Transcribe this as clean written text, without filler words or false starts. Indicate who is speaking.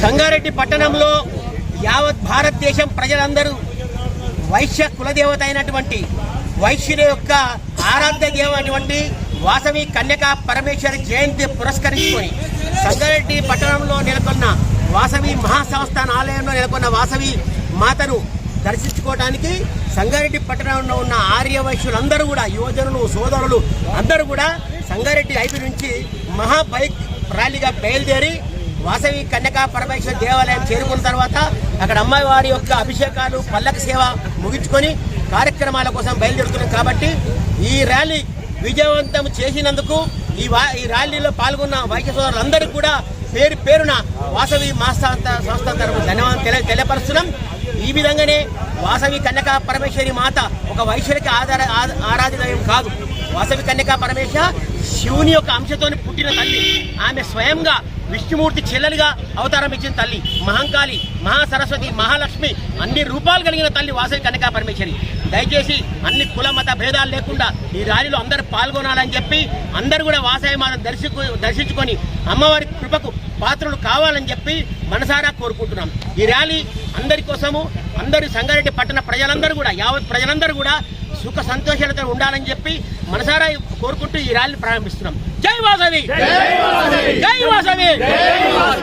Speaker 1: సంగారెడ్డి పట్టణంలో యావత్ భారతదేశం ప్రజలందరూ వైశ్య కులదేవత అయినటువంటి వైశ్యుల యొక్క ఆరాధ్య దేవటువంటి వాసవి కన్యకా పరమేశ్వరి జయంతి పురస్కరించుకొని సంగారెడ్డి పట్టణంలో నెలకొన్న వాసవి మహాసంస్థాన ఆలయంలో నెలకొన్న వాసవి మాతను దర్శించుకోవడానికి సంగారెడ్డి పట్టణంలో ఉన్న ఆర్య వైశ్యులందరూ కూడా యువజనులు సోదరులు అందరూ కూడా సంగారెడ్డి ఐపీ నుంచి మహా బైక్ ర్యాలీగా బయలుదేరి వాసవి కన్యకా పరమేశ్వర దేవాలయం చేరుకున్న తర్వాత అక్కడ అమ్మవారి యొక్క అభిషేకాలు పల్లకి సేవ ముగించుకొని కార్యక్రమాల కోసం బయలుదేరుతున్నాం. కాబట్టి ఈ ర్యాలీ విజయవంతం చేసినందుకు ఈ ర్యాలీలో పాల్గొన్న వైశ్య సోదరులందరికీ కూడా పేరు పేరున వాసవి సంస్థ తరఫున ధన్యవాదాలు తెలియపరుస్తున్నాం. ఈ విధంగానే వాసవి కన్యకా పరమేశ్వరి మాత ఒక వైశ్యులకి ఆరాధితం కాదు. వాసవి కన్యకా పరమేశ్వర శివుని యొక్క అంశతోని పుట్టిన తల్లి. ఆమె స్వయంగా విష్ణుమూర్తి చెల్లెలుగా అవతారం ఇచ్చిన తల్లి. మహంకాళి, మహాసరస్వతి, మహాలక్ష్మి అన్ని రూపాలు కలిగిన తల్లి వాసవి కన్యకా పరమేశ్వరి. దయచేసి అన్ని కుల మత భేదాలు లేకుండా ఈ ర్యాలీలో అందరూ పాల్గొనాలని చెప్పి అందరూ కూడా వాసవి మాతను దర్శించుకొని అమ్మవారి కృపకు పాత్రలు కావాలని చెప్పి మనసారా కోరుకుంటున్నాం. ఈ ర్యాలీ అందరి కోసము అందరూ సంగారెడ్డి పట్టణ ప్రజలందరూ కూడా యావత్ ప్రజలందరూ కూడా సుఖ సంతోషాలతో ఉండాలని చెప్పి మనసారా కోరుకుంటూ ఈ ర్యాలీని ప్రారంభిస్తున్నాం. జై వాసవి, జై వాసవి.